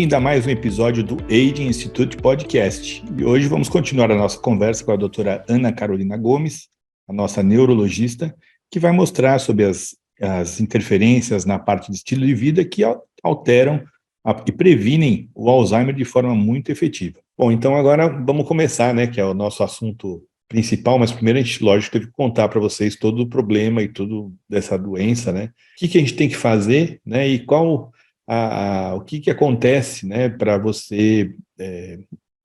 Bem-vindo a mais um episódio do Aging Institute Podcast. E hoje vamos continuar a nossa conversa com a doutora Ana Carolina Gomes, a nossa neurologista, que vai mostrar sobre as interferências na parte de estilo de vida que alteram e previnem o Alzheimer de forma muito efetiva. Bom, então agora vamos começar, né, que é o nosso assunto principal, mas primeiro a gente, lógico, teve que contar para vocês todo o problema e tudo dessa doença, né? O que a gente tem que fazer, né, e qual o que acontece, né, para você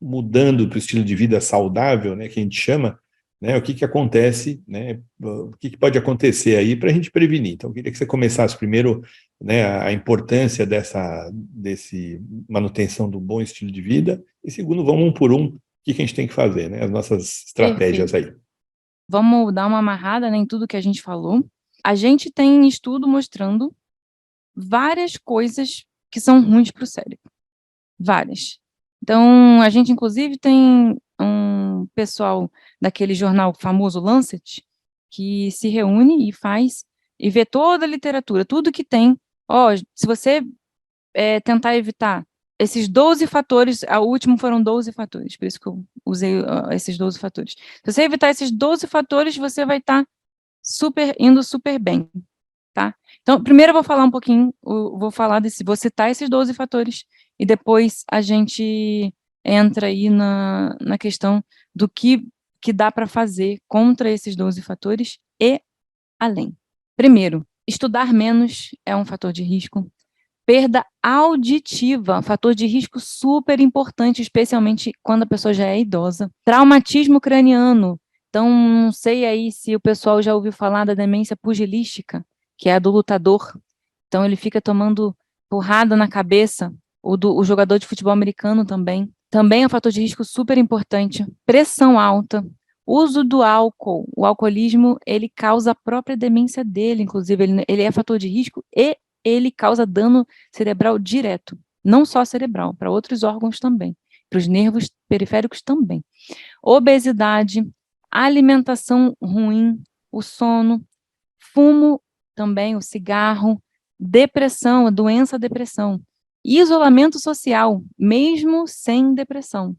mudando para o estilo de vida saudável, né, que a gente chama, né, o que acontece, né, o que pode acontecer aí para a gente prevenir. Então, eu queria que você começasse primeiro, né, a importância desse manutenção do bom estilo de vida, e segundo, vamos um por um, o que a gente tem que fazer, né, as nossas estratégias aí. Vamos dar uma amarrada, né, em tudo que a gente falou. A gente tem estudo mostrando várias coisas que são ruins para o cérebro. Várias. Então, a gente, inclusive, tem um pessoal daquele jornal famoso Lancet, que se reúne e vê toda a literatura, tudo que tem. Se você tentar evitar esses 12 fatores, a última foram 12 fatores, por isso que eu usei esses 12 fatores. Se você evitar esses 12 fatores, você vai estar indo super bem. Tá? Então, primeiro eu vou falar um pouquinho, vou citar esses 12 fatores, e depois a gente entra aí na questão do que dá para fazer contra esses 12 fatores e além. Primeiro, estudar menos é um fator de risco. Perda auditiva, fator de risco super importante, especialmente quando a pessoa já é idosa. Traumatismo craniano. Então, não sei aí se o pessoal já ouviu falar da demência pugilística, que é a do lutador. Então, ele fica tomando porrada na cabeça, o jogador de futebol americano também. Também é um fator de risco super importante. Pressão alta, uso do álcool. O alcoolismo, ele causa a própria demência dele, inclusive, ele é fator de risco e ele causa dano cerebral direto. Não só cerebral, para outros órgãos também. Para os nervos periféricos também. Obesidade, alimentação ruim, o sono, fumo também, o cigarro, depressão, a depressão, isolamento social, mesmo sem depressão,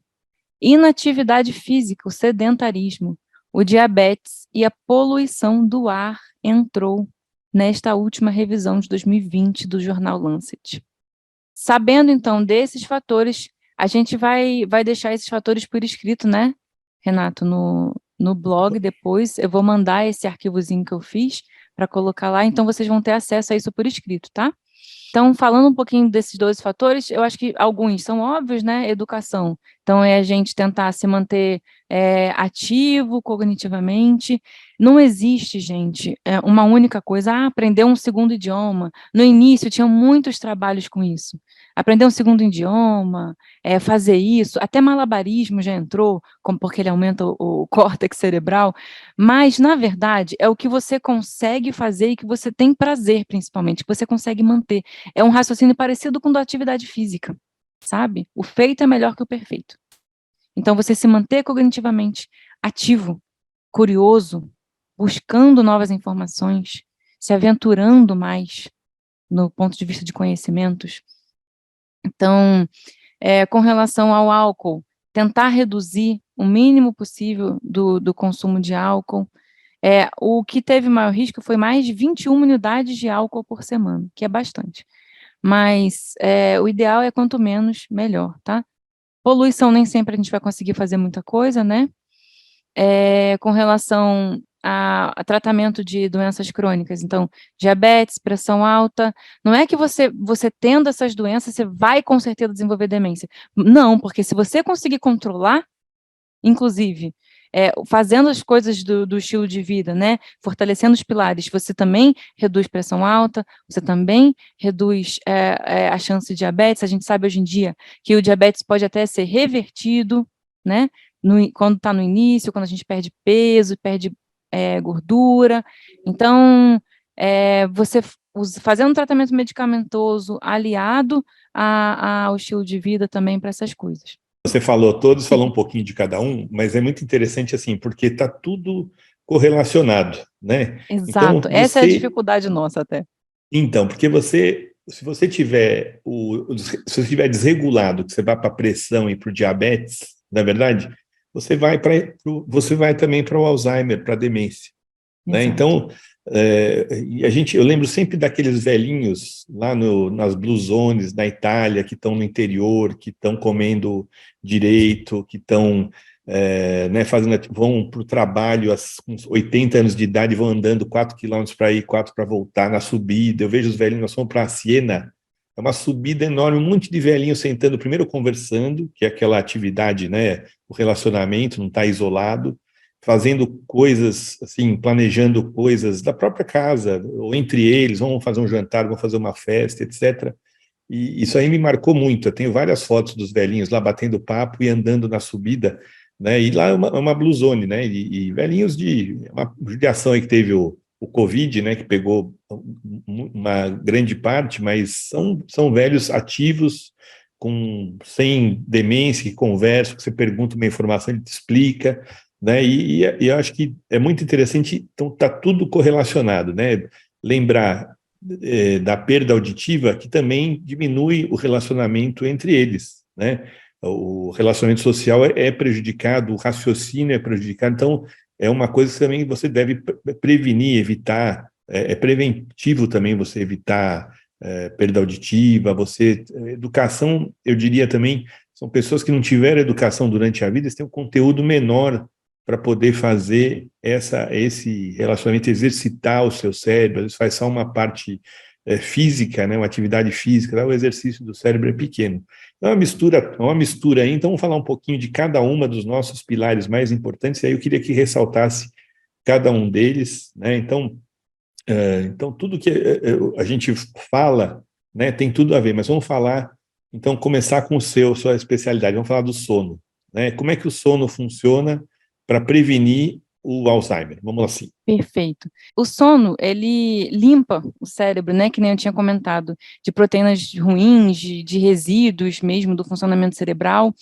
inatividade física, o sedentarismo, o diabetes e a poluição do ar entrou nesta última revisão de 2020 do jornal Lancet. Sabendo, então, desses fatores, a gente vai deixar esses fatores por escrito, né, Renato, no blog depois. Eu vou mandar esse arquivozinho que eu fiz para colocar lá, então vocês vão ter acesso a isso por escrito, tá? Então, falando um pouquinho desses 12 fatores, eu acho que alguns são óbvios, né? Educação. Então, é a gente tentar se manter ativo cognitivamente. Não existe, gente, uma única coisa. Aprender um segundo idioma. No início, tinham muitos trabalhos com isso. Aprender um segundo idioma, fazer isso. Até malabarismo já entrou, porque ele aumenta o córtex cerebral. Mas, na verdade, é o que você consegue fazer e que você tem prazer, principalmente, que você consegue manter. É um raciocínio parecido com o da atividade física, sabe? O feito é melhor que o perfeito. Então, você se manter cognitivamente ativo, curioso, buscando novas informações, se aventurando mais no ponto de vista de conhecimentos. Então, com relação ao álcool, tentar reduzir o mínimo possível do consumo de álcool. O que teve maior risco foi mais de 21 unidades de álcool por semana, que é bastante. Mas o ideal é quanto menos, melhor, tá? Poluição, nem sempre a gente vai conseguir fazer muita coisa, né? Com relação a tratamento de doenças crônicas, então, diabetes, pressão alta, não é que você tendo essas doenças, você vai com certeza desenvolver demência. Não, porque se você conseguir controlar, inclusive, fazendo as coisas do estilo de vida, né, fortalecendo os pilares, você também reduz pressão alta, você também reduz a chance de diabetes. A gente sabe hoje em dia que o diabetes pode até ser revertido, né, quando está no início, quando a gente perde peso, perde gordura. Então, você fazendo um tratamento medicamentoso aliado ao estilo de vida também para essas coisas. Você falou um pouquinho de cada um, mas é muito interessante assim, porque está tudo correlacionado, né? Exato, essa é a dificuldade nossa até. Então, porque você se você tiver se você estiver desregulado, que você vai para a pressão e para o diabetes, na verdade, você vai também para o Alzheimer, para a demência, né? Exato. Então, eu lembro sempre daqueles velhinhos lá nas blue zones da Itália, que estão no interior, que estão comendo direito, que estão né, vão para o trabalho com 80 anos de idade, vão andando 4 quilômetros para ir, 4 para voltar na subida. Eu vejo os velhinhos, nós fomos para a Siena, é uma subida enorme, um monte de velhinhos sentando, primeiro conversando, que é aquela atividade, né, o relacionamento, não está isolado, fazendo coisas, assim, planejando coisas da própria casa, ou entre eles, vão fazer um jantar, vão fazer uma festa, etc. E isso aí me marcou muito. Eu tenho várias fotos dos velhinhos lá batendo papo e andando na subida, né? E lá é uma blue zone, né? E velhinhos uma judiação aí que teve o Covid, né? Que pegou uma grande parte, mas são velhos ativos, sem demência, que conversam, que você pergunta uma informação, ele te explica, né? E eu acho que é muito interessante, então está tudo correlacionado, né? Lembrar da perda auditiva, que também diminui o relacionamento entre eles, né? O relacionamento social é prejudicado, o raciocínio é prejudicado, então é uma coisa que também você deve prevenir, evitar, é preventivo também você evitar perda auditiva, educação, eu diria também, são pessoas que não tiveram educação durante a vida, eles têm um conteúdo menor para poder fazer esse relacionamento, exercitar o seu cérebro, eles faz só uma parte física, né, uma atividade física, o exercício do cérebro é pequeno. É uma mistura aí, então vamos falar um pouquinho de cada uma dos nossos pilares mais importantes, e aí eu queria que ressaltasse cada um deles, né, então tudo que a gente fala, né, tem tudo a ver, mas vamos falar, então começar com sua especialidade, vamos falar do sono, né, como é que o sono funciona para prevenir o Alzheimer, vamos assim. Perfeito. O sono, ele limpa o cérebro, né, que nem eu tinha comentado, de proteínas ruins, de resíduos mesmo do funcionamento cerebral,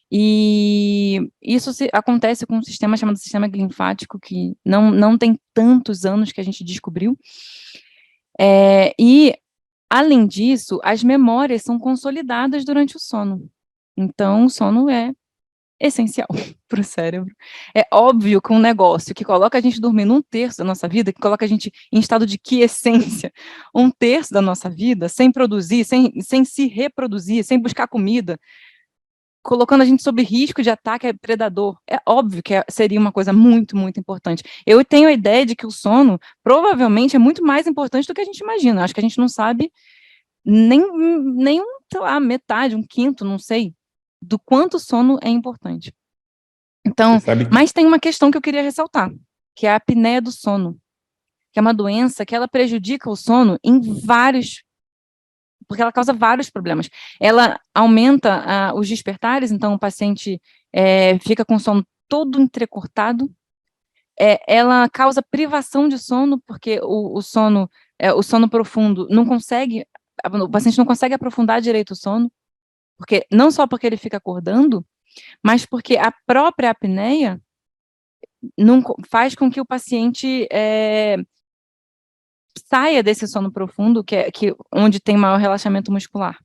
e isso acontece com um sistema chamado sistema linfático, que não tem tantos anos que a gente descobriu, e, além disso, as memórias são consolidadas durante o sono. Então, o sono é essencial para o cérebro. É óbvio que um negócio que coloca a gente dormindo 1/3 da nossa vida, que coloca a gente em estado de quiescência 1/3 da nossa vida, sem produzir, sem se reproduzir, sem buscar comida, colocando a gente sob risco de ataque predador, é óbvio que seria uma coisa muito, muito importante. Eu tenho a ideia de que o sono provavelmente é muito mais importante do que a gente imagina. Acho que a gente não sabe nem sei lá, metade, 1/5, não sei, do quanto o sono é importante. Então, Você sabe mas tem uma questão que eu queria ressaltar, que é a apneia do sono, que é uma doença que ela prejudica o sono porque ela causa vários problemas. Ela aumenta os despertares, então o paciente fica com o sono todo entrecortado, ela causa privação de sono, porque o sono profundo o paciente não consegue aprofundar direito o sono, não só porque ele fica acordando, mas porque a própria apneia faz com que o paciente saia desse sono profundo, onde tem maior relaxamento muscular,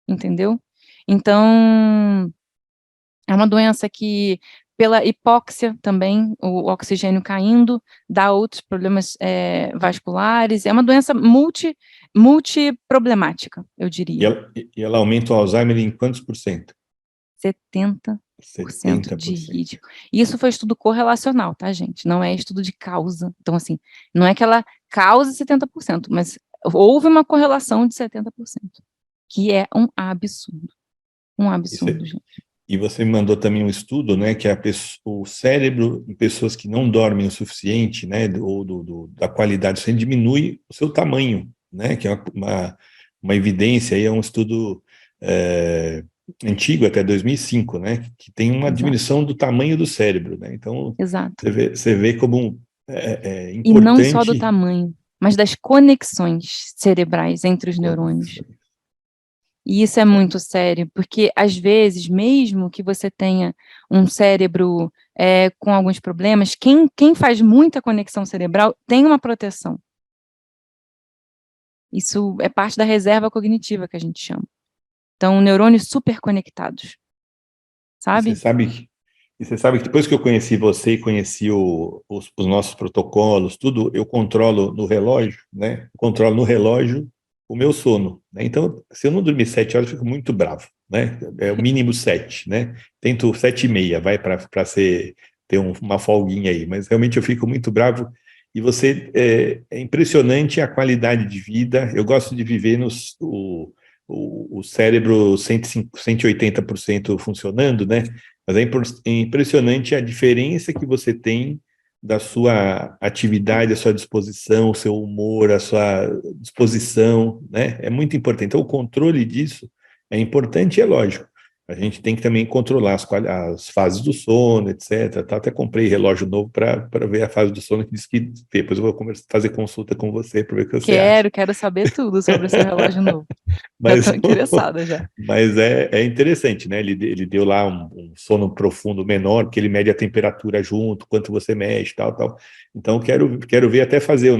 entendeu? Então, é uma doença que, pela hipóxia também, o oxigênio caindo, dá outros problemas vasculares, é uma doença multiproblemática, eu diria. e ela aumenta o Alzheimer em quantos por cento? 70% de 70%. risco. Isso foi estudo correlacional, tá, gente? Não é estudo de causa. Então, assim, não é que ela cause 70%, mas houve uma correlação de 70%, que é um absurdo. Um absurdo, gente. E você me mandou também um estudo, né, que o cérebro em pessoas que não dormem o suficiente, né, ou da qualidade do sono, diminui o seu tamanho, né, que é uma evidência, aí é um estudo antigo, até 2005, né, que tem uma diminuição do tamanho do cérebro, né, então Exato. você vê como é importante. E não só do tamanho, mas das conexões cerebrais entre os neurônios. E isso é muito sério, porque às vezes, mesmo que você tenha um cérebro com alguns problemas, quem faz muita conexão cerebral tem uma proteção. Isso é parte da reserva cognitiva que a gente chama. Então, neurônios super conectados, E você sabe? sabe, e você sabe que depois que eu conheci você e conheci os nossos protocolos, tudo, eu controlo no relógio, né? Eu controlo no relógio o meu sono, né? Então, se eu não dormir 7 horas, eu fico muito bravo, né? É o mínimo 7, né? Tento 7:30, vai para ser ter uma folguinha aí, mas realmente eu fico muito bravo. E você é impressionante a qualidade de vida. Eu gosto de viver o cérebro 105, 180% funcionando, né? Mas é impressionante a diferença que você tem da sua atividade, a sua disposição, o seu humor, a sua disposição, né? É muito importante. Então, o controle disso é importante e é lógico. A gente tem que também controlar as fases do sono, etc. Tá? Até comprei relógio novo para ver a fase do sono, que diz que depois eu vou fazer consulta com você para ver o que você acha. Quero saber tudo sobre o seu relógio novo. Já Mas, estou interessada já. mas é interessante, né? Ele deu lá um sono profundo menor, porque ele mede a temperatura junto, quanto você mexe, tal, tal. Então, quero ver até fazer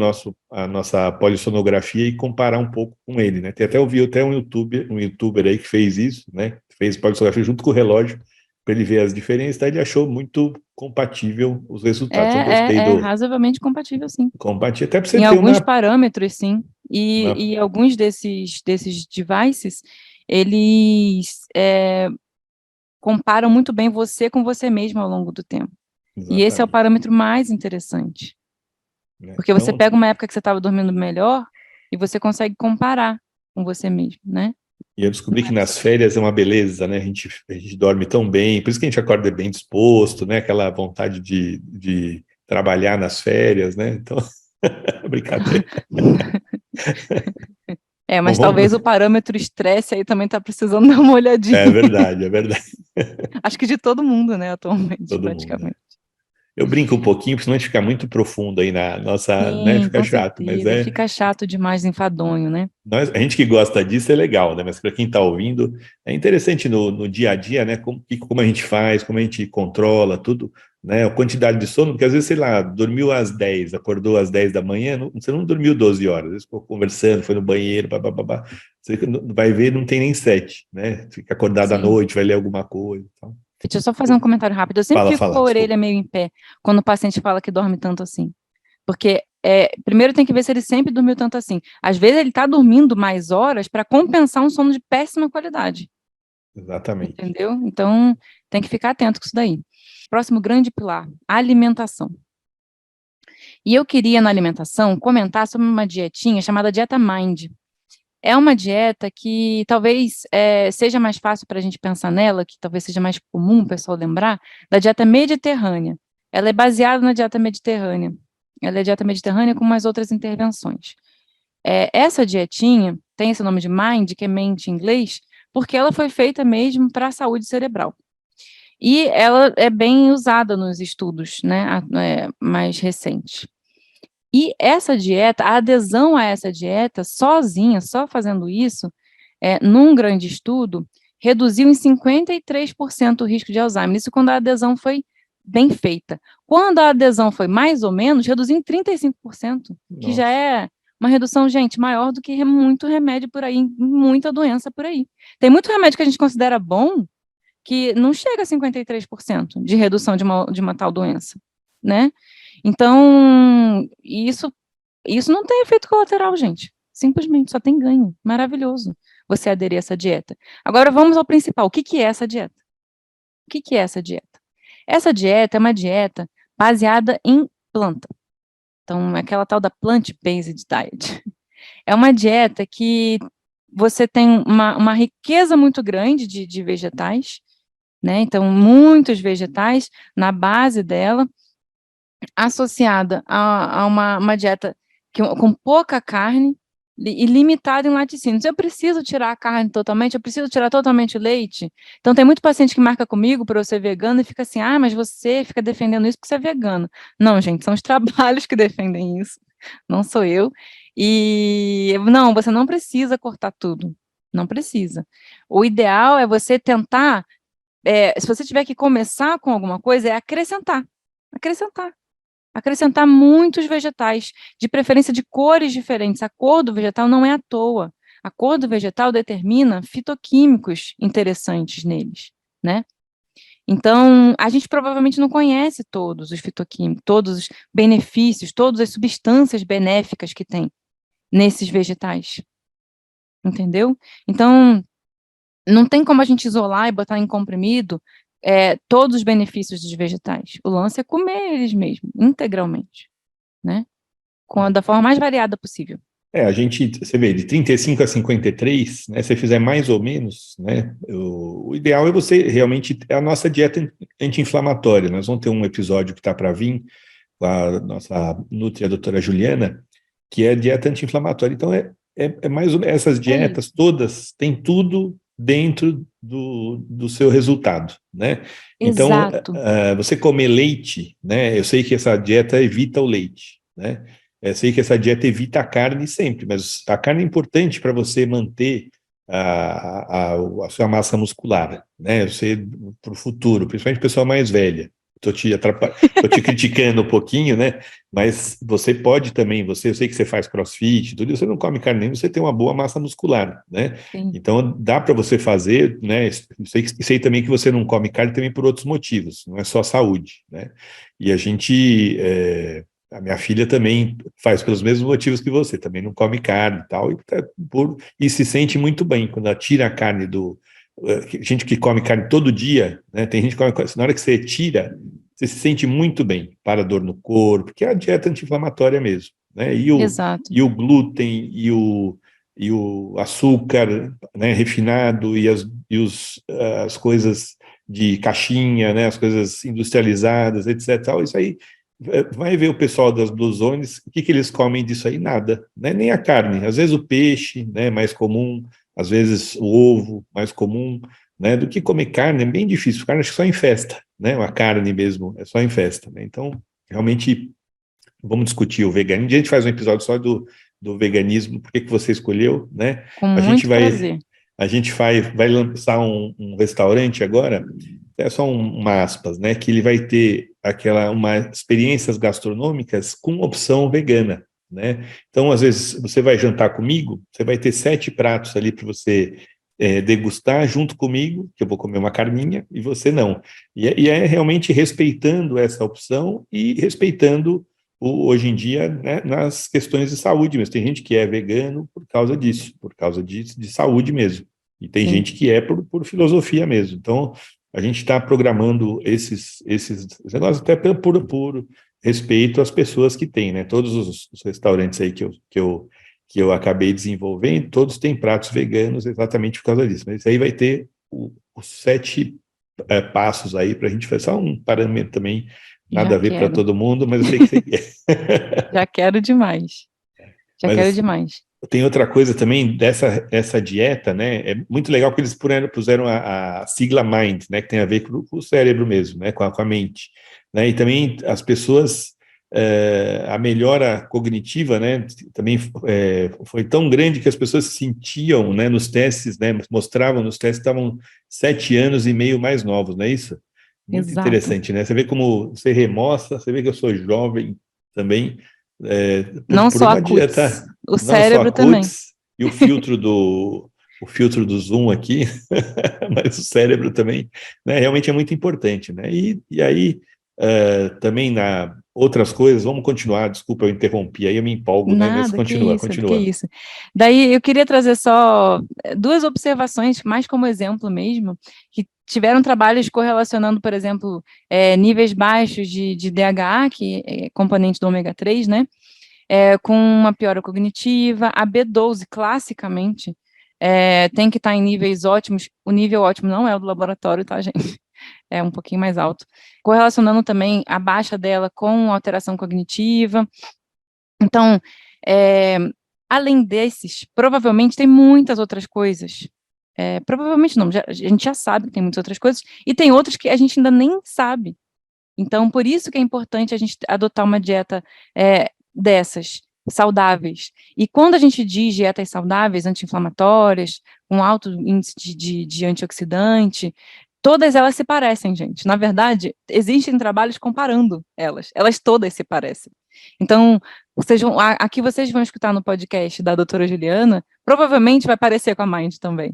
a nossa polissonografia e comparar um pouco com ele, né? Eu vi até um youtuber aí que fez isso, né? Fez polissonografia junto com o relógio, para ele ver as diferenças, tá? Ele achou muito compatível os resultados. Então, gostei É do razoavelmente compatível, sim. compatível, até para você Em ter alguns parâmetros, sim. uma... E alguns desses devices, eles comparam muito bem você com você mesmo ao longo do tempo. E esse é o Exatamente. parâmetro mais interessante. Né? Porque você Então, pega uma época que você estava dormindo melhor e você consegue comparar com você mesmo, né? e eu descobri que nas férias é uma beleza, né? A gente dorme tão bem, por isso que a gente acorda bem disposto, né? Aquela vontade de trabalhar nas férias, né? Então, brincadeira. Bom, Mas talvez o parâmetro estresse aí também está precisando dar uma olhadinha. é verdade, é verdade. Acho que de todo mundo, né, atualmente, Todo mundo, né? praticamente. Eu brinco um pouquinho, porque senão a gente fica muito profundo aí na nossa, né? Sim, Fica com chato, mas certeza. Fica chato demais, enfadonho, né? a gente que gosta disso é legal, né? Mas para quem está ouvindo, é interessante no dia a dia, né? Como a gente faz, como a gente controla tudo, né? A quantidade de sono, porque às vezes, sei lá, dormiu às 10, acordou às 10 da manhã, você não dormiu 12 horas, às vezes ficou conversando, foi no banheiro, babá. Você vai ver, não tem nem 7, né? Fica acordado à Sim. noite, vai ler alguma coisa. Então. Deixa eu só fazer um comentário rápido. Eu sempre fico com a orelha Desculpa. meio em pé quando o paciente fala que dorme tanto assim. Porque, primeiro tem que ver se ele sempre dormiu tanto assim. Às vezes ele está dormindo mais horas para compensar um sono de péssima qualidade. Exatamente. Entendeu? Então, tem que ficar atento com isso daí. Próximo grande pilar, alimentação. E eu queria, na alimentação, comentar sobre uma dietinha chamada Dieta Mind. É uma dieta que talvez seja mais fácil para a gente pensar nela, que talvez seja mais comum o pessoal lembrar, da dieta mediterrânea. Ela é baseada na dieta mediterrânea. Ela é dieta mediterrânea com umas outras intervenções. Essa dietinha tem esse nome de Mind, que é mente em inglês, porque ela foi feita mesmo para a saúde cerebral. E ela é bem usada nos estudos, né, mais recentes. E essa dieta, a adesão a essa dieta, sozinha, só fazendo isso, num grande estudo, reduziu em 53% o risco de Alzheimer. Isso quando a adesão foi bem feita. Quando a adesão foi mais ou menos, reduziu em 35%, que já Nossa. é uma redução, gente, maior do que muito remédio por aí, muita doença por aí. Tem muito remédio que a gente considera bom, que não chega a 53% de redução de uma tal doença, né? Então, isso não tem efeito colateral, gente. Simplesmente só tem ganho. Maravilhoso você aderir a essa dieta. Agora vamos ao principal. O que que é essa dieta? O que que é essa dieta? Essa dieta é uma dieta baseada em planta. Então, é aquela tal da plant-based diet. É uma dieta que você tem uma riqueza muito grande de vegetais, né? Então, muitos vegetais na base dela, associada a uma dieta com pouca carne e limitada em laticínios. Eu preciso tirar a carne totalmente, eu preciso tirar totalmente o leite. Então, tem muito paciente que marca comigo para eu ser vegano e fica assim, mas você fica defendendo isso porque você é vegano. Não, gente, são os trabalhos que defendem isso, não sou eu. E, não, você não precisa cortar tudo, não precisa. O ideal é você tentar, se você tiver que começar com alguma coisa, é acrescentar. Acrescentar. acrescentar muitos vegetais, de preferência de cores diferentes. A cor do vegetal não é à toa. A cor do vegetal determina fitoquímicos interessantes neles, né? Então, a gente provavelmente não conhece todos os fitoquímicos, todos os benefícios, todas as substâncias benéficas que tem nesses vegetais, entendeu? Então, não tem como a gente isolar e botar em comprimido todos os benefícios dos vegetais. O lance é comer eles mesmo, integralmente, né? Da forma mais variada possível. Você vê, de 35 a 53, né, se você fizer mais ou menos, né, o ideal é você realmente, a nossa dieta anti-inflamatória. Nós vamos ter um episódio que está para vir com a nossa nutri, a doutora Juliana, que é dieta anti-inflamatória. Então, é mais ou menos, essas dietas todas têm tudo dentro do seu resultado, né? Então, Exato. você comer leite, né? Eu sei que essa dieta evita o leite, né? Eu sei que essa dieta evita a carne sempre, mas a carne é importante para você manter a sua massa muscular, né? Você, para o futuro, principalmente o pessoal mais velha. Estou te criticando um pouquinho, né? Mas você pode também, eu sei que você faz crossfit, tudo, você não come carne, você tem uma boa massa muscular, né? Sim. Então dá para você fazer, né? Sei também que você não come carne também por outros motivos, não é só saúde, né? E a minha filha também faz pelos mesmos motivos que você, também não come carne e tal, e se sente muito bem quando ela tira a carne gente que come carne todo dia, né? Tem gente que come, na hora que você tira, você se sente muito bem, para a dor no corpo, que é a dieta anti-inflamatória mesmo, né? Exato. E o glúten e o açúcar, né, refinado e as coisas de caixinha, né, as coisas industrializadas, etc. Tal, isso aí, vai ver o pessoal das Blue Zones, o que eles comem disso aí? Nada, né? Nem a carne, às vezes o peixe, né, mais comum, às vezes o ovo, mais comum, né, do que comer carne, é bem difícil, carne acho que só em festa, né, a carne mesmo, é só em festa, né? Então, realmente, vamos discutir o veganismo, a gente faz um episódio só do veganismo, por que você escolheu, né? Com muito prazer. A gente vai lançar um restaurante agora, é só uma aspas, né, que ele vai ter experiências gastronômicas com opção vegana, né? Então, às vezes, você vai jantar comigo, você vai ter 7 pratos ali para você degustar junto comigo, que eu vou comer uma carninha, e você não. E é realmente respeitando essa opção e respeitando, hoje em dia, né, nas questões de saúde mesmo. Tem gente que é vegano por causa disso, por causa de saúde mesmo. E tem gente que é por filosofia mesmo. Então, a gente está programando esses negócios até por respeito às pessoas que têm, né? Todos os restaurantes aí que eu acabei desenvolvendo, todos têm pratos veganos exatamente por causa disso. Mas isso aí vai ter os 7 passos aí para a gente fazer só um parâmetro também, nada a ver para todo mundo, mas eu sei que você quer. Já quero demais. Quero demais. Tem outra coisa também essa dieta, né? É muito legal que eles puseram a sigla MIND, né? Que tem a ver com o cérebro mesmo, né? Com a mente, né? E também as pessoas, a melhora cognitiva, né? Também foi tão grande que as pessoas se sentiam, né? Nos testes, né? Mostravam nos testes que estavam 7 anos e meio mais novos, não é isso? Muito Exato. interessante, né? Você vê como você remostra, você vê que eu sou jovem também. Não por só uma a dieta, CUTS, o cérebro também. E o filtro do Zoom aqui, mas o cérebro também, né, realmente é muito importante, né? E aí também outras coisas, vamos continuar, desculpa, eu interrompi, aí eu me empolgo, né? Mas Nada, continua. que isso. Daí eu queria trazer só 2 observações, mais como exemplo mesmo, que tiveram trabalhos correlacionando, por exemplo, níveis baixos de DHA, que é componente do ômega 3, né? Com uma piora cognitiva. A B12, classicamente, tem que estar em níveis ótimos. O nível ótimo não é o do laboratório, tá, gente? É um pouquinho mais alto. Correlacionando também a baixa dela com alteração cognitiva. Então, além desses, provavelmente tem muitas outras coisas. Provavelmente não, a gente já sabe que tem muitas outras coisas, e tem outras que a gente ainda nem sabe. Então, por isso que é importante a gente adotar uma dieta dessas, saudáveis. E quando a gente diz dietas saudáveis, anti-inflamatórias, com alto índice de antioxidante, Todas elas se parecem, gente. Na verdade, existem trabalhos comparando elas. Elas todas se parecem. Então, aqui vocês vão escutar no podcast da doutora Juliana, provavelmente vai parecer com a Mind também.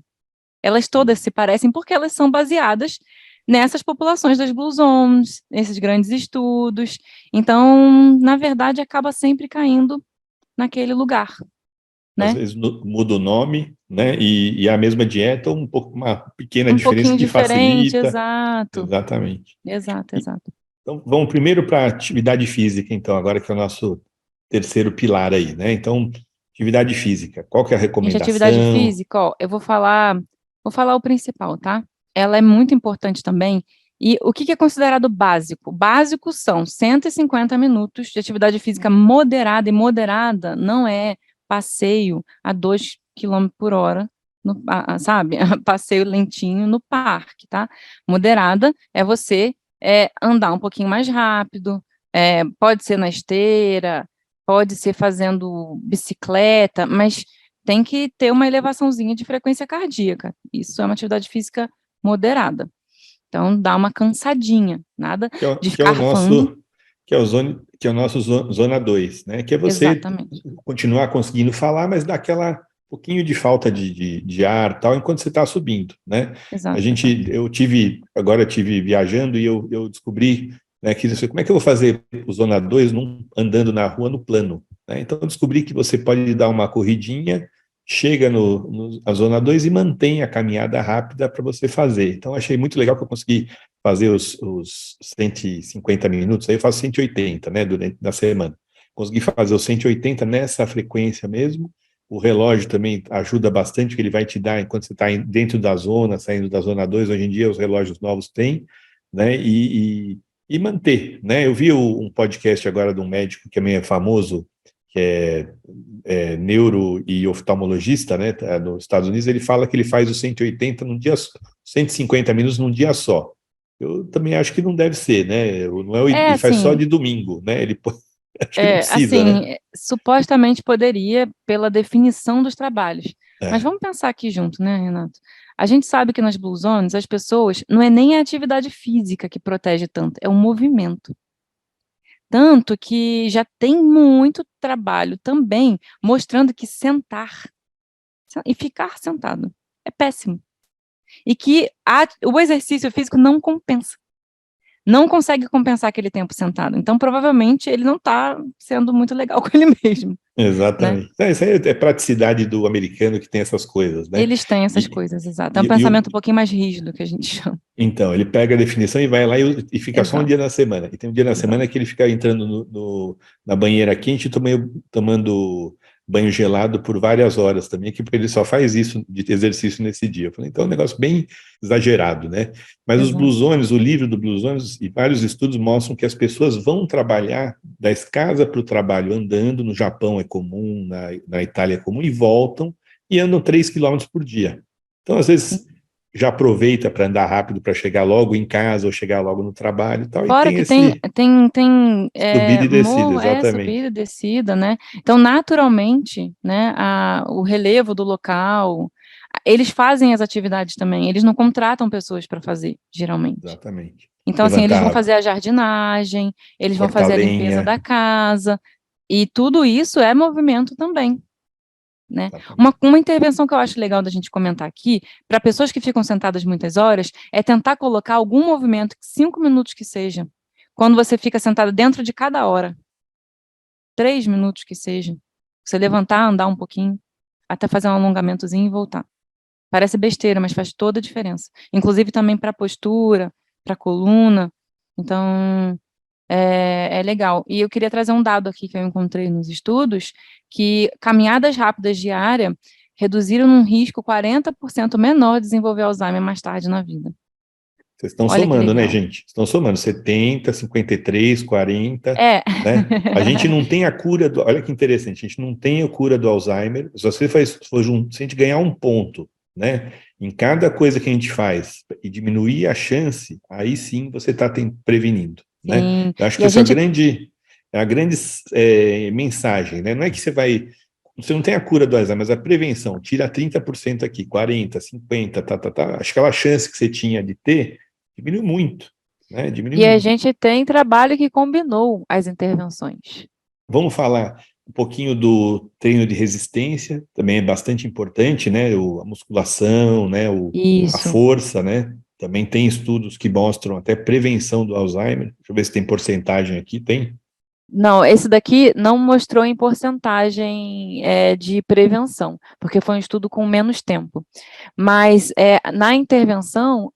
Elas todas se parecem porque elas são baseadas nessas populações das Blue Zones, nesses grandes estudos. Então, na verdade, acaba sempre caindo naquele lugar, né? Às vezes muda o nome, né? E a mesma dieta, uma pequena Um diferença pouquinho que diferente, facilita. exato. Exatamente. Exato, exato. Então, vamos primeiro para a atividade física, então, agora que é o nosso terceiro pilar aí, né? Então, atividade física, qual que é a Gente, atividade recomendação? física, ó, eu vou falar o principal, tá? Ela é muito importante também. E o que é considerado básico? Básico são 150 minutos de atividade física moderada, e moderada não é passeio a 2 quilômetros por hora, sabe? Passeio lentinho no parque, tá? Moderada é você andar um pouquinho mais rápido, pode ser na esteira, pode ser fazendo bicicleta, mas tem que ter uma elevaçãozinha de frequência cardíaca. Isso é uma atividade física moderada. Então, dá uma cansadinha, nada de Que é o ficar arfando. nosso, que é o nosso zona 2, né? Que é você Exatamente. continuar conseguindo falar, mas dar aquela pouquinho de falta de ar tal, enquanto você está subindo, né? Exato, exato. Agora eu tive viajando e eu descobri, né, que como é que eu vou fazer o zona 2 andando na rua no plano, né? Então eu descobri que você pode dar uma corridinha, chega na zona 2 e mantém a caminhada rápida para você fazer. Então achei muito legal que eu consegui fazer os 150 minutos, aí eu faço 180, né, durante a semana. Consegui fazer os 180 nessa frequência mesmo. O relógio também ajuda bastante, porque ele vai te dar, enquanto você está dentro da zona, saindo da zona 2, hoje em dia os relógios novos têm, né, e manter, né. Eu vi um podcast agora de um médico que também é famoso, que é neuro e oftalmologista, né, tá, nos Estados Unidos. Ele fala que ele faz os 180 num dia, 150 minutos num dia só. Eu também acho que não deve ser, né? Não é, ele faz só Assim, de domingo, né? Acho que não precisa, né? supostamente poderia pela definição dos trabalhos. Mas É, vamos pensar aqui junto, né, Renato? A gente sabe que nas Blue Zones, as pessoas, não é nem a atividade física que protege tanto, é o movimento. Tanto que já tem muito trabalho também mostrando que sentar e ficar sentado é péssimo. E que o exercício físico não compensa. Não consegue compensar aquele tempo sentado. Então, provavelmente, ele não está sendo muito legal com ele mesmo, né? exatamente. Isso aí é praticidade do americano que tem essas coisas, né? Eles têm essas E, coisas, exato. É um e, e o- pensamento um pouquinho mais rígido, que a gente chama. então, ele pega a definição e vai lá e fica só um dia Exato, na semana. E tem um dia na semana exato. que ele fica entrando na banheira quente e tomando banho gelado por várias horas também, que ele só faz isso de exercício nesse dia. Eu falei, então é um negócio bem exagerado, né? Mas os Blue Exato. Zones, o livro do Blue Zones e vários estudos mostram que as pessoas vão trabalhar da casa para o trabalho andando. No Japão é comum, na Itália é comum, e voltam e andam 3 quilômetros por dia. Então, às vezes, já aproveita para andar rápido para chegar logo em casa ou chegar logo no trabalho e tal, e Fora tem que esse tem subida e descida, morro, exatamente. subida e descida, né? Então, naturalmente, né, o relevo do local, eles fazem as atividades também, eles não contratam pessoas para fazer, geralmente. Exatamente. Então, assim, eles vão Levantar, fazer a jardinagem, eles vão cortar fazer a limpeza lenha, da casa, e tudo isso é movimento também, né? exatamente. Uma intervenção que eu acho legal da gente comentar aqui, para pessoas que ficam sentadas muitas horas, é tentar colocar algum movimento, 5 minutos que seja, quando você fica sentado dentro de cada hora, 3 minutos que seja, você levantar, andar um pouquinho, até fazer um alongamentozinho e voltar. Parece besteira, mas faz toda a diferença. Inclusive também para a postura, para a coluna. Então, é legal. E eu queria trazer um dado aqui que eu encontrei nos estudos, que caminhadas rápidas diárias reduziram um risco 40% menor de desenvolver Alzheimer mais tarde na vida. Vocês estão Olha que somando, né, legal. gente? Estão somando 70, 53, 40, É. né? A gente não tem a cura olha que interessante, a gente não tem a cura do Alzheimer. Se você se a gente ganhar um ponto, né, em cada coisa que a gente faz e diminuir a chance, aí sim você está prevenindo, né? Sim. Eu acho E que a essa gente é a grande mensagem, né? Não é que você vai você não tem a cura do Alzheimer, mas a prevenção, tira 30% aqui, 40%, 50%, tá. Acho que aquela chance que você tinha de ter diminui muito, né? Diminui E a muito. gente tem trabalho que combinou as intervenções. Vamos falar um pouquinho do treino de resistência, também é bastante importante, né? A musculação, né? A Isso. força, né? Também tem estudos que mostram até prevenção do Alzheimer. Deixa eu ver se tem porcentagem aqui. Tem? Não, esse daqui não mostrou em porcentagem de prevenção, porque foi um estudo com menos tempo. Mas na intervenção,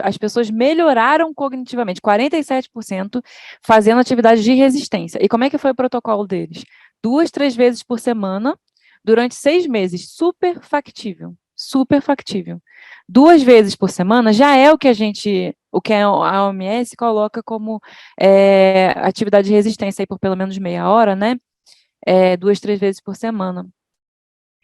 as pessoas melhoraram cognitivamente, 47% fazendo atividade de resistência. E como é que foi o protocolo deles? 2, 3 vezes por semana, durante 6 meses. Super factível, super factível. 2 vezes por semana já é o que a OMS coloca como atividade de resistência aí por pelo menos meia hora, né? 2, 3 vezes por semana.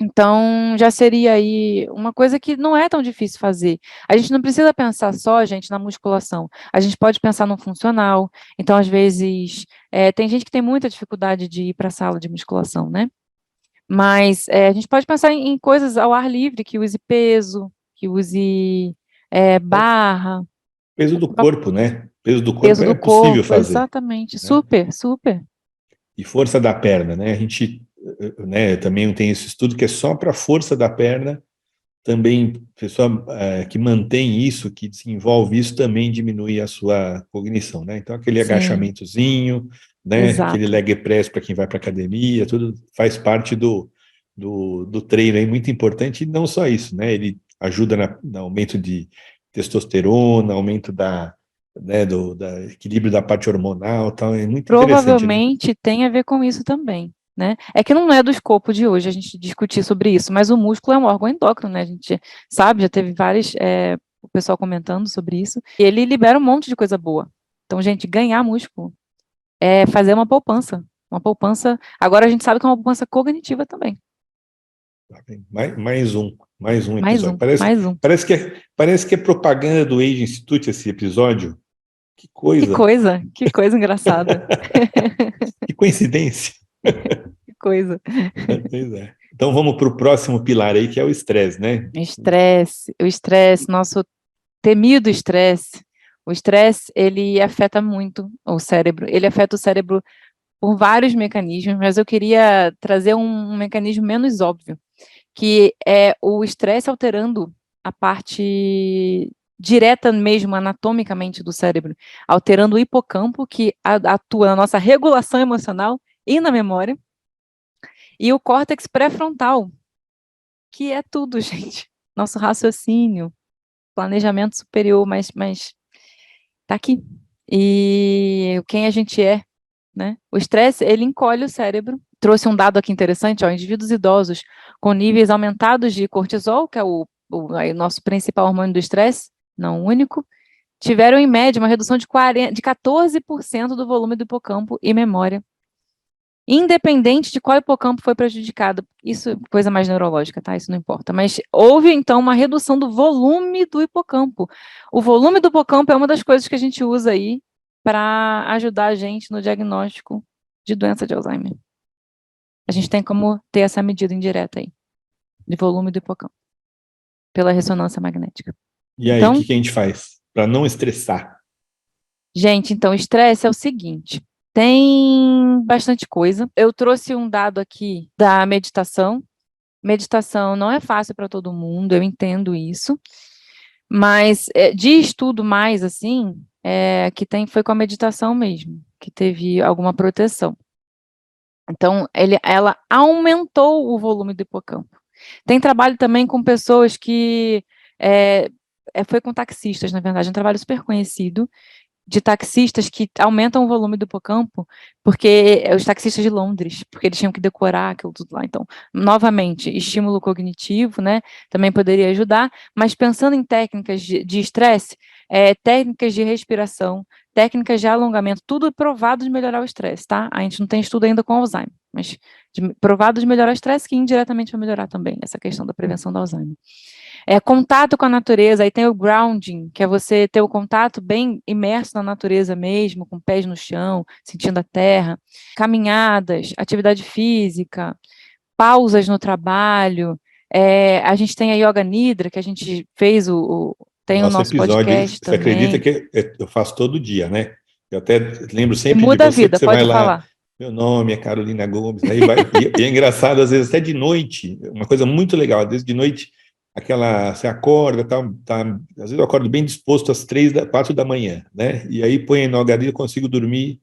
Então, já seria aí uma coisa que não é tão difícil fazer. A gente não precisa pensar só, gente, na musculação. A gente pode pensar no funcional. Então, às vezes, tem gente que tem muita dificuldade de ir para a sala de musculação, né? Mas a gente pode pensar em coisas ao ar livre, que use peso, que use barra, Peso do corpo, né? Peso do corpo peso é do possível corpo, fazer, exatamente. né? Super, super. E força da perna, né? A gente, né, também tem esse estudo que é só para força da perna. Também, pessoa que mantém isso, que desenvolve isso, também diminui a sua cognição, né? Então, aquele Sim, agachamentozinho, né? Aquele exato. leg press para quem vai para academia, tudo faz parte do treino, é muito importante. E não só isso, né? Ele ajuda no aumento de testosterona, aumento né, da equilíbrio da parte hormonal, tal. É muito interessante, né? Provavelmente tem a ver com isso também, né? É que não é do escopo de hoje a gente discutir sobre isso, mas o músculo é um órgão endócrino, né? A gente sabe, já teve vários, o pessoal comentando sobre isso, e ele libera um monte de coisa boa. Então, gente, ganhar músculo é fazer uma poupança. Uma poupança. Agora a gente sabe que é uma poupança cognitiva também. Mais um Mais episódio. um, mais um. Parece que é propaganda do Age Institute esse episódio. Que coisa, Que coisa engraçada. que coincidência. Que coisa. Pois é. Então vamos para o próximo pilar aí, que é o estresse, né? O estresse, nosso temido estresse. O estresse, ele afeta muito o cérebro. Ele afeta o cérebro por vários mecanismos, mas eu queria trazer um mecanismo menos óbvio, que é o estresse alterando a parte direta mesmo, anatomicamente do cérebro, alterando o hipocampo, que atua na nossa regulação emocional e na memória, e o córtex pré-frontal, que é tudo, gente. Nosso raciocínio, planejamento superior, mas tá aqui. E quem a gente é, né? O estresse, ele encolhe o cérebro. Trouxe um dado aqui interessante, ó, indivíduos idosos com níveis aumentados de cortisol, que é aí o nosso principal hormônio do estresse, não o único, tiveram em média uma redução de 14% do volume do hipocampo e memória, independente de qual hipocampo foi prejudicado. Isso é coisa mais neurológica, tá? Isso não importa. Mas houve, então, uma redução do volume do hipocampo. O volume do hipocampo é uma das coisas que a gente usa aí para ajudar a gente no diagnóstico de doença de Alzheimer. A gente tem como ter essa medida indireta aí, de volume do hipocampo, pela ressonância magnética. E aí, o Então, que a gente faz para não estressar? gente, então, estresse é o seguinte, tem bastante coisa. Eu trouxe um dado aqui da meditação. Meditação não é fácil para todo mundo, eu entendo isso, mas de estudo mais, assim, que foi com a meditação mesmo, que teve alguma proteção. Então, ela aumentou o volume do hipocampo. Tem trabalho também com pessoas que foi com taxistas, na verdade, um trabalho super conhecido, de taxistas que aumentam o volume do hipocampo, porque os taxistas de Londres, porque eles tinham que decorar aquilo tudo lá. Então, novamente, estímulo cognitivo, né, também poderia ajudar, mas pensando em técnicas de estresse, técnicas de respiração, técnicas de alongamento, tudo provado de melhorar o estresse, tá? A gente não tem estudo ainda com Alzheimer, mas provado de melhorar o estresse, que indiretamente vai melhorar também essa questão da prevenção do Alzheimer. Contato com a natureza, aí tem o grounding, que é você ter o contato bem imerso na natureza mesmo, com pés no chão, sentindo a terra, caminhadas, atividade física, pausas no trabalho, a gente tem a Yoga Nidra, que a gente fez tem o Nosso nosso episódio, podcast você acredita também, que eu faço todo dia, né? Eu até lembro e sempre de muda a você, que vida, você vai pode lá, falar. meu nome é Carolina Gomes, aí vai, e é engraçado, às vezes até de noite, uma coisa muito legal, às vezes de noite, você acorda, às vezes eu acordo bem disposto às 4 da manhã, né? E aí põe no HD, eu consigo dormir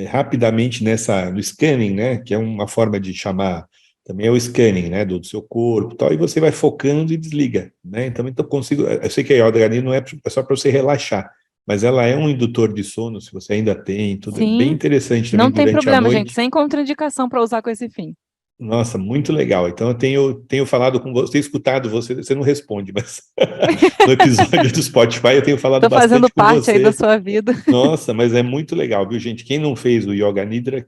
rapidamente no scanning, né, que é uma forma de chamar, também é o scanning, né, do seu corpo e tal, e você vai focando e desliga, né, então eu sei que a yoga não é só para você relaxar, mas ela é um indutor de sono, se você ainda tem, tudo é bem Sim, interessante também não tem durante a problema, gente, noite. sem contraindicação para usar com esse fim. Nossa, muito legal. Então eu tenho falado com você, escutado você, você não responde, mas no episódio do Spotify eu tenho falado Estou fazendo bastante com parte aí da você. sua vida. Nossa, mas é muito legal, viu, gente? Quem não fez o Yoga Nidra,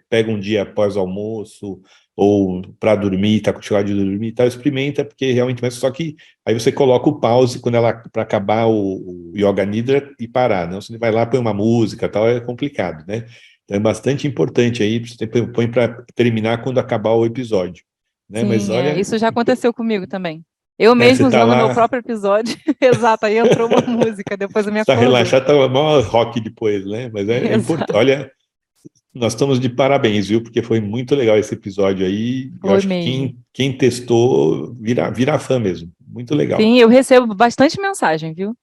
pega um dia após o almoço ou para dormir, tá com dificuldade de dormir e tal, experimenta, porque realmente, mas só que aí você coloca o pause quando ela para acabar o Yoga Nidra e parar, não? Você vai lá, põe uma música, tal, é complicado, né? Então é bastante importante aí, você põe para terminar quando acabar o episódio, né? Mas Sim, olha, isso já aconteceu comigo também. Eu você mesmo tá usando o meu lá, próprio episódio, exato, aí entrou uma música, depois eu me está acordei. relaxado, tá maior rock depois, né? Mas é importante. Exato, Olha, nós estamos de parabéns, viu? Porque foi muito legal esse episódio aí. Eu foi acho que mesmo. quem testou vira fã mesmo. Muito legal. Sim, eu recebo bastante mensagem, viu? Não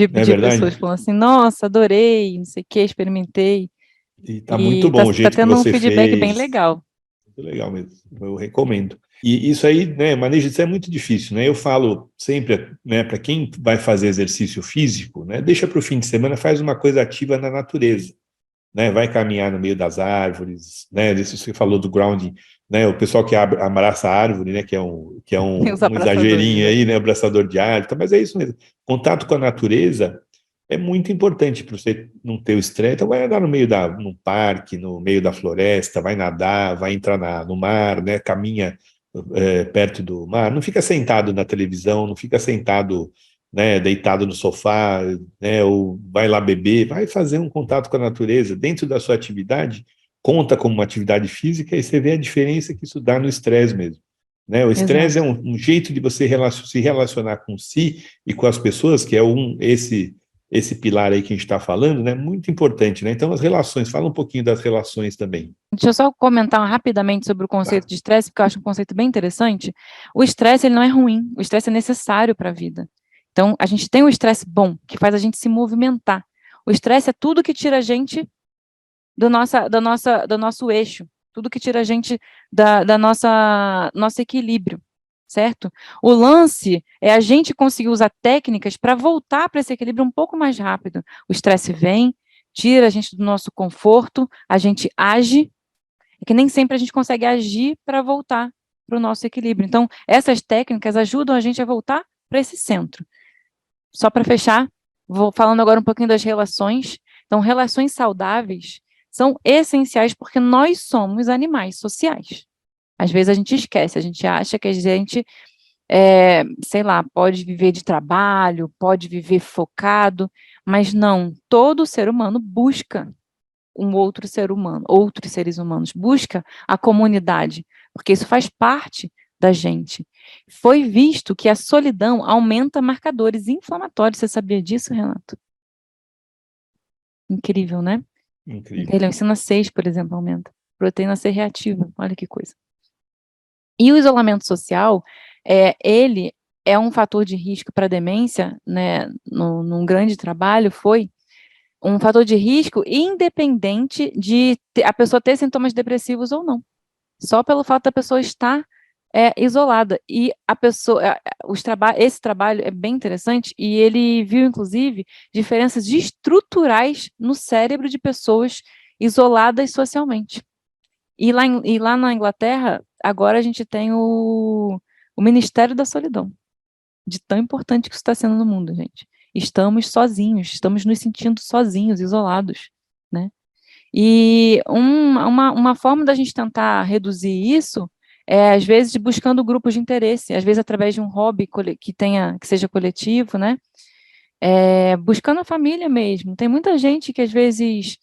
é De pessoas verdade? falando assim, nossa, adorei, não sei o que, experimentei. E tá muito E tá, bom o tá jeito que tendo um você feedback bem fez. legal. Muito legal mesmo. Eu recomendo. E isso aí, né, manejo disso é muito difícil, né? Eu falo sempre, né, para quem vai fazer exercício físico, né, deixa para o fim de semana, faz uma coisa ativa na natureza, né? Vai caminhar no meio das árvores, né? Isso você falou do grounding, né? O pessoal que abraça a árvore, né? Os Um abraçadores, exagerinho né? aí, né? Abraçador de árvore, tá? Mas é isso mesmo. Contato com a natureza é muito importante para você não ter o estresse. Então, vai andar no parque, no meio da floresta, vai nadar, vai entrar no mar, né? Caminha perto do mar. Não fica sentado na televisão, não fica sentado, né, deitado no sofá, né, ou vai lá beber, vai fazer um contato com a natureza dentro da sua atividade, conta como uma atividade física e você vê a diferença que isso dá no estresse mesmo. Né? O estresse é Exato. um jeito de você se relacionar com si e com as pessoas, que é esse pilar aí que a gente está falando, né? Muito importante, né? Então, as relações, fala um pouquinho das relações também. Deixa eu só comentar rapidamente sobre o conceito Tá? de estresse, porque eu acho um conceito bem interessante. O estresse, ele não é ruim, o estresse é necessário para a vida. Então, a gente tem o estresse bom, que faz a gente se movimentar. O estresse é tudo que tira a gente do nosso eixo, tudo que tira a gente da nosso equilíbrio, certo? O lance é a gente conseguir usar técnicas para voltar para esse equilíbrio um pouco mais rápido. O estresse vem, tira a gente do nosso conforto, a gente age, é que nem sempre a gente consegue agir para voltar para o nosso equilíbrio. Então, essas técnicas ajudam a gente a voltar para esse centro. Só para fechar, vou falando agora um pouquinho das relações. Então, relações saudáveis são essenciais porque nós somos animais sociais. Às vezes a gente esquece, a gente acha que a gente, sei lá, pode viver de trabalho, pode viver focado, mas não, todo ser humano busca um outro ser humano, outros seres humanos, busca a comunidade, porque isso faz parte da gente. Foi visto que a solidão aumenta marcadores inflamatórios. Você sabia disso, Renato? Incrível, né? Incrível. Interleucina 6, por exemplo, aumenta. Proteína C reativa, olha que coisa. E o isolamento social, ele é um fator de risco para demência, né, num grande trabalho, foi um fator de risco independente de a pessoa ter sintomas depressivos ou não. Só pelo fato da pessoa estar isolada. E a pessoa, esse trabalho é bem interessante e ele viu, inclusive, diferenças estruturais no cérebro de pessoas isoladas socialmente. E lá na Inglaterra, agora a gente tem o Ministério da Solidão, de tão importante que isso está sendo no mundo, gente. Estamos sozinhos, estamos nos sentindo sozinhos, isolados, né? E uma forma da gente tentar reduzir isso é, às vezes, buscando grupos de interesse, às vezes através de um hobby que seja coletivo, né? Buscando a família mesmo. Tem muita gente que às vezes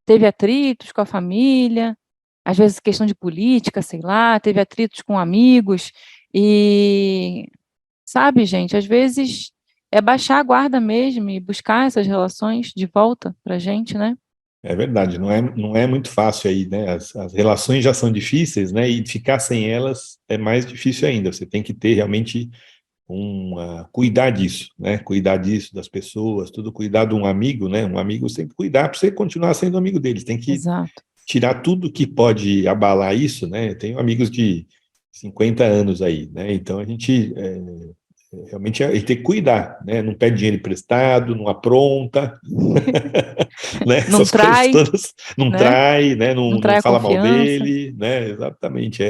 teve atritos com a família, às vezes questão de política, sei lá, teve atritos com amigos, e, sabe, gente, às vezes é baixar a guarda mesmo e buscar essas relações de volta pra gente, né? É verdade, não é muito fácil aí, né? As relações já são difíceis, né? E ficar sem elas é mais difícil ainda. Você tem que ter realmente cuidar disso, né? Cuidar disso, das pessoas, tudo, cuidar de um amigo, né? Um amigo você tem que cuidar para você continuar sendo amigo deles. Tem que Exato. tirar tudo que pode abalar isso, né? Eu tenho amigos de 50 anos aí, né? Então a gente realmente a gente tem que cuidar, né? Não pede dinheiro emprestado, não apronta, né? Não Essas coisas trai, todas, não né? trai, né? Não Não trai a fala mal confiança. dele, né? Exatamente,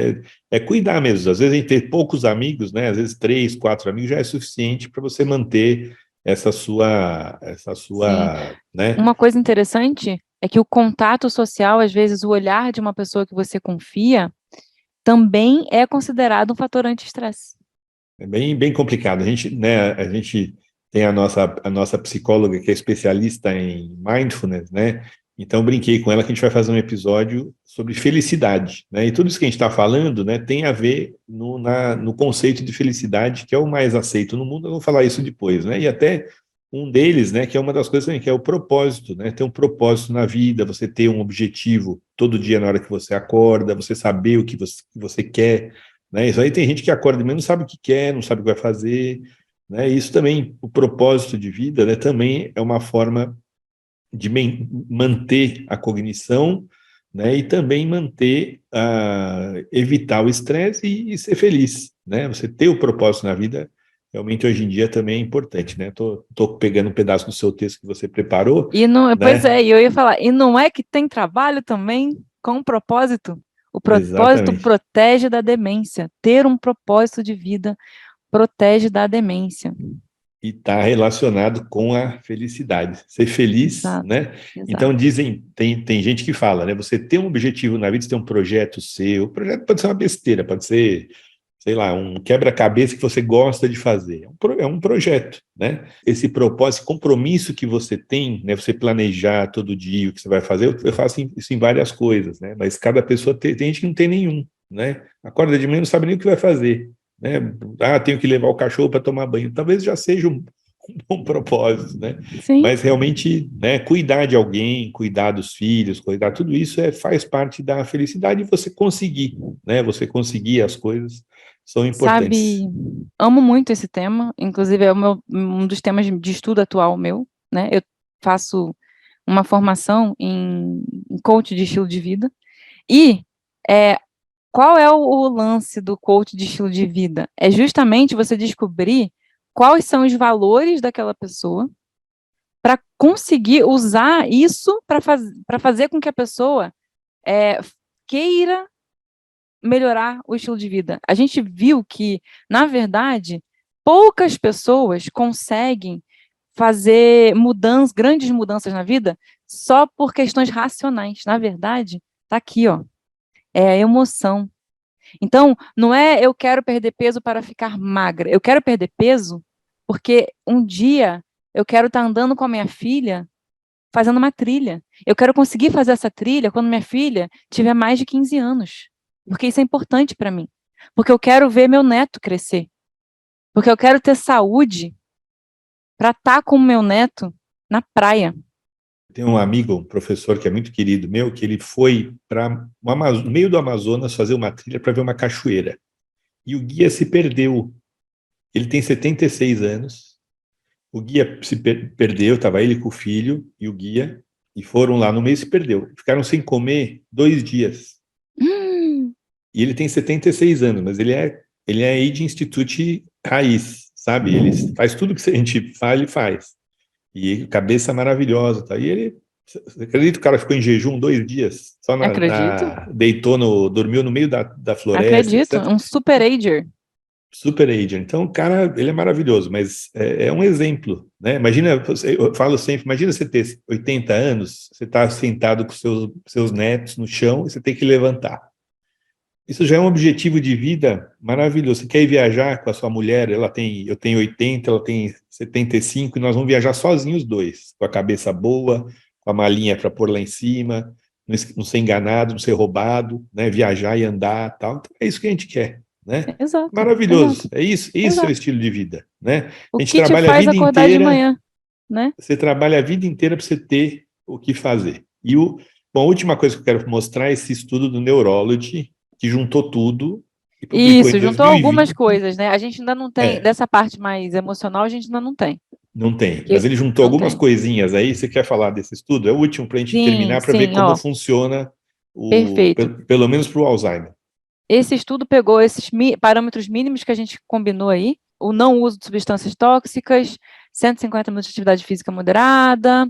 é cuidar mesmo. Às vezes a gente ter poucos amigos, né? Às vezes 3, 4 amigos já é suficiente para você manter essa Sim. sua, né? Uma coisa interessante é que o contato social, às vezes o olhar de uma pessoa que você confia, também é considerado um fator anti-estresse. É bem complicado. A gente tem a nossa psicóloga que é especialista em mindfulness, né? Então eu brinquei com ela que a gente vai fazer um episódio sobre felicidade, né? E tudo isso que a gente está falando, né, tem a ver no conceito de felicidade, que é o mais aceito no mundo. Eu vou falar isso depois, né? E até um deles, né, que é uma das coisas também, que é o propósito, né? Ter um propósito na vida, você ter um objetivo todo dia na hora que você acorda, você saber o que você quer, né? Isso aí tem gente que acorda de manhã, não sabe o que quer, não sabe o que vai fazer, né? Isso também, o propósito de vida, né, também é uma forma de manter a cognição, né, e também evitar o estresse e ser feliz, né? Você ter o propósito na vida, realmente hoje em dia também é importante, né? Tô pegando um pedaço do seu texto que você preparou, E não, pois né? é, e eu ia falar, e não é que tem trabalho também com um propósito? O propósito Exatamente. protege da demência. Ter um propósito de vida protege da demência. E está relacionado com a felicidade. Ser feliz, Exato, né? Então exato. dizem, tem gente que fala, né? Você tem um objetivo na vida, você tem um projeto seu. O projeto pode ser uma besteira, pode ser, sei lá, um quebra-cabeça que você gosta de fazer. É um projeto, né? Esse propósito, esse compromisso que você tem, né? Você planejar todo dia o que você vai fazer. Eu faço isso em várias coisas, né? Mas cada pessoa tem gente que não tem nenhum, né? Acorda de manhã e não sabe nem o que vai fazer, né? Ah, tenho que levar o cachorro para tomar banho. Talvez já seja um bom propósito, né? Sim, Mas realmente, né, cuidar de alguém, cuidar dos filhos, cuidar, tudo isso faz parte da felicidade e você conseguir, né? Você conseguir as coisas são importantes. sabe, amo muito esse tema, inclusive é um dos temas de estudo atual meu, né? Eu faço uma formação em coach de estilo de vida. E é, qual é o lance do coach de estilo de vida? É justamente você descobrir quais são os valores daquela pessoa para conseguir usar isso para fazer com que a pessoa é, queira melhorar o estilo de vida. A gente viu que, na verdade, poucas pessoas conseguem fazer grandes mudanças na vida só por questões racionais. Na verdade, tá aqui, ó, é a emoção. Então, não é eu quero perder peso para ficar magra. Eu quero perder peso porque um dia eu quero estar andando com a minha filha fazendo uma trilha. Eu quero conseguir fazer essa trilha quando minha filha tiver mais de 15 anos. Porque isso é importante para mim. Porque eu quero ver meu neto crescer. Porque eu quero ter saúde para estar com o meu neto na praia. Tem um amigo, um professor que é muito querido meu, que ele foi para no meio do Amazonas fazer uma trilha para ver uma cachoeira. E o guia se perdeu. Ele tem 76 anos. O guia se perdeu, estava ele com o filho e o guia, e foram lá no meio e se perdeu. Ficaram sem comer 2 dias. Hum, E ele tem 76 anos, mas ele é aí de Institute raiz, sabe? Ele faz tudo que a gente fala, ele faz. E cabeça maravilhosa, tá? E ele, você acredita que o cara ficou em jejum 2 dias? Só acredito. deitou, dormiu no meio da floresta, Acredito. etc. Um super ager. Super agent. Então, o cara, ele é maravilhoso, mas é um exemplo, né? Imagina, eu falo sempre, imagina você ter 80 anos, você está sentado com seus netos no chão e você tem que levantar. Isso já é um objetivo de vida maravilhoso. Você quer ir viajar com a sua mulher, eu tenho 80, ela tem 75, e nós vamos viajar sozinhos os dois, com a cabeça boa, com a malinha para pôr lá em cima, não ser enganado, não ser roubado, né? Viajar e andar, tal. Então, é isso que a gente quer, né? Exato, Maravilhoso, exato, é isso, esse é o exato. estilo de vida, né? O A gente que te trabalha a faz vida acordar de inteira, manhã, né? você trabalha a vida inteira para você ter o que fazer. Bom, a última coisa que eu quero mostrar é esse estudo do Neurology, que juntou tudo e publicou em Isso, juntou algumas 2020. coisas, né? A gente ainda não tem, É, dessa parte mais emocional, a gente ainda não tem. não tem, mas Que, ele juntou não algumas tem. coisinhas aí. Você quer falar desse estudo? É o último para a gente Sim, terminar, para ver sim, como ó, funciona perfeito. pelo menos para o Alzheimer. Esse estudo pegou esses parâmetros mínimos que a gente combinou aí, o não uso de substâncias tóxicas, 150 minutos de atividade física moderada,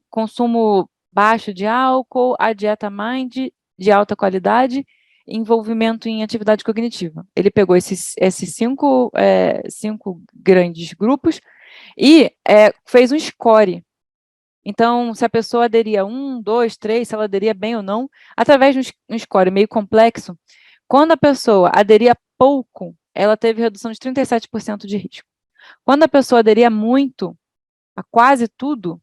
consumo baixo de álcool, a dieta Mind de alta qualidade, envolvimento em atividade cognitiva. Ele pegou esses cinco grandes grupos e fez um score. Então, se a pessoa aderia 1, 2, 3, se ela aderia bem ou não, através de um score meio complexo, quando a pessoa aderia pouco, ela teve redução de 37% de risco. Quando a pessoa aderia muito, a quase tudo,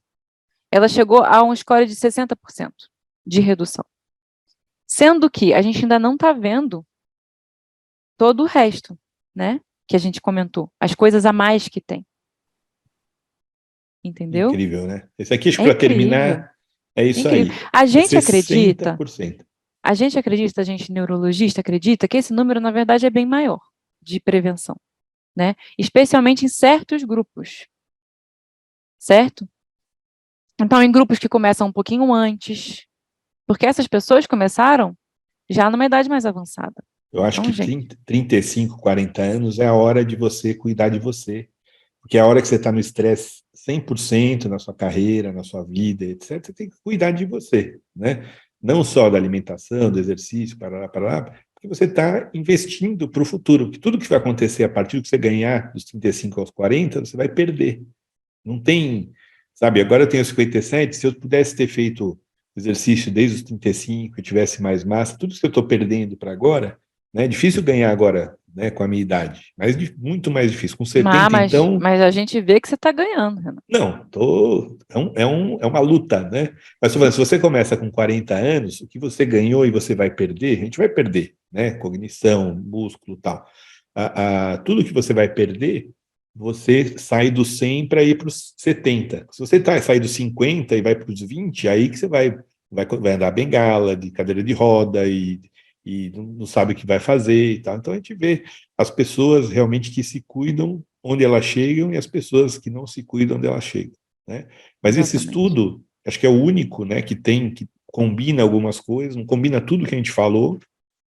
ela chegou a um score de 60% de redução. Sendo que a gente ainda não está vendo todo o resto, né? Que a gente comentou, as coisas a mais que tem. Entendeu? Incrível, né? Esse aqui, acho que É para incrível, terminar, é isso incrível. aí. A É gente acredita 60%. A gente neurologista acredita que esse número, na verdade, é bem maior de prevenção, né? Especialmente em certos grupos, certo? Então, em grupos que começam um pouquinho antes, porque essas pessoas começaram já numa idade mais avançada. Eu acho Então, que gente, 35, 40 anos é a hora de você cuidar de você. Porque é a hora que você está no estresse 100% na sua carreira, na sua vida, etc., você tem que cuidar de você, né? Não só da alimentação, do exercício, para lá, porque você está investindo para o futuro. Porque tudo que vai acontecer a partir do que você ganhar dos 35 aos 40, você vai perder. Não tem, sabe, agora eu tenho 57, se eu pudesse ter feito exercício desde os 35, eu tivesse mais massa, tudo isso que eu estou perdendo para agora, né, é difícil ganhar agora, né, com a minha idade, mas muito mais difícil. Com 70, então, mas a gente vê que você está ganhando, Renan. não, é uma luta, né? Mas tô falando, se você começa com 40 anos, o que você ganhou e você vai perder, a gente vai perder, né? Cognição, músculo, tal. Tudo que você vai perder, você sai do 100 para ir para os 70. Se você sai dos 50 e vai para os 20, aí que você vai andar bengala, de cadeira de roda e não sabe o que vai fazer e tal. Então a gente vê as pessoas realmente que se cuidam onde elas chegam e as pessoas que não se cuidam onde elas chegam, né? Mas esse Exatamente. estudo, acho que é o único, né, que combina algumas coisas, não combina tudo que a gente falou,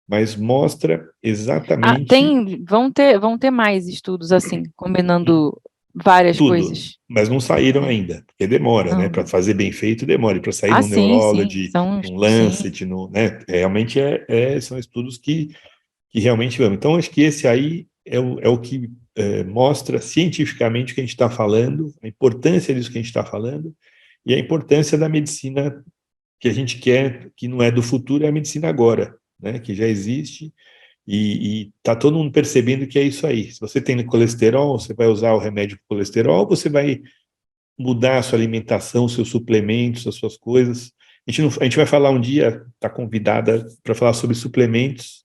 mas mostra exatamente Vão ter mais estudos assim, combinando várias tudo, coisas, mas não saíram né? ainda, porque demora, né? Não, Para não. fazer bem feito, demora. Para sair Ah, no sim, sim, Neurology, no sim, Lancet, né? Realmente são estudos que realmente vamos. Então, acho que esse aí é o que mostra cientificamente o que a gente está falando, a importância disso que a gente está falando, e a importância da medicina que a gente quer, que não é do futuro, é a medicina agora, né? Que já existe, e está todo mundo percebendo que é isso aí. Se você tem colesterol, você vai usar o remédio para colesterol, você vai mudar a sua alimentação, seus suplementos, as suas coisas. A gente vai falar um dia, está convidada para falar sobre suplementos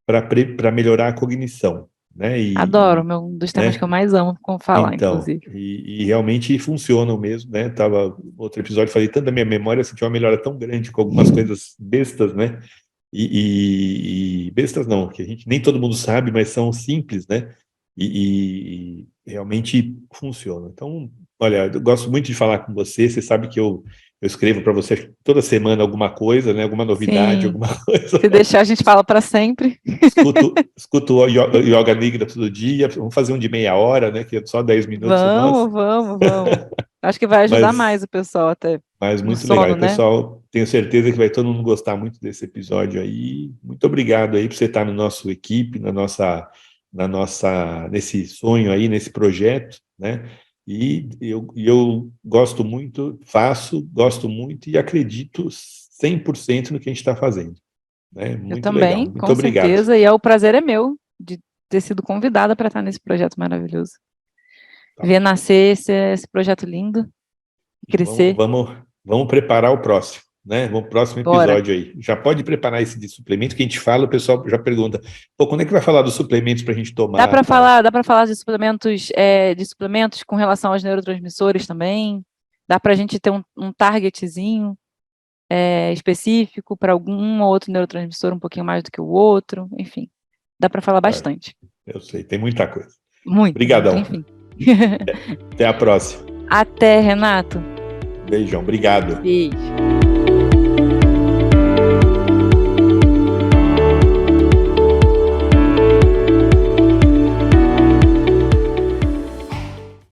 para melhorar a cognição, né? adoro, um dos temas que eu Né? mais amo com falar, Então, inclusive. e realmente funcionam mesmo, né? Tava outro episódio, falei tanto da minha memória, senti uma melhora tão grande com algumas coisas bestas, né? E bestas não, que a gente nem todo mundo sabe, mas são simples, né? E realmente funcionam. Então, olha, eu gosto muito de falar com você. Você sabe que eu escrevo para você toda semana alguma coisa, né? Alguma novidade, Sim, alguma coisa. se deixar a gente fala para sempre. Escuto o Yoga Nidra todo dia. Vamos fazer um de meia hora, né? Que é só 10 minutos o nosso. Vamos, vamos, vamos. Acho que vai ajudar mais Mas, o pessoal até mas no muito legal. E sono, o né? pessoal, tenho certeza que vai todo mundo gostar muito desse episódio aí. Muito obrigado aí por você estar no nosso equipe, nesse sonho aí, nesse projeto, né? E eu gosto muito, gosto muito e acredito 100% no que a gente está fazendo, né? Eu Muito legal. também, Muito com obrigado. certeza, e o prazer é meu de ter sido convidada para estar nesse projeto maravilhoso. Tá Ver bom. nascer esse projeto lindo, Vamos, crescer. vamos, vamos preparar o próximo. né? Vamos pro próximo Bora. episódio aí. Já pode preparar esse de suplemento que a gente fala, o pessoal já pergunta, pô, quando é que vai falar dos suplementos para a gente tomar? Dá para falar de suplementos com relação aos neurotransmissores também. Dá para a gente ter um targetzinho específico para algum ou outro neurotransmissor um pouquinho mais do que o outro. Enfim, dá para falar bastante. Eu sei, tem muita coisa. Muito. Obrigadão. Enfim. Até a próxima. Até, Renato. Beijão, obrigado. Beijo.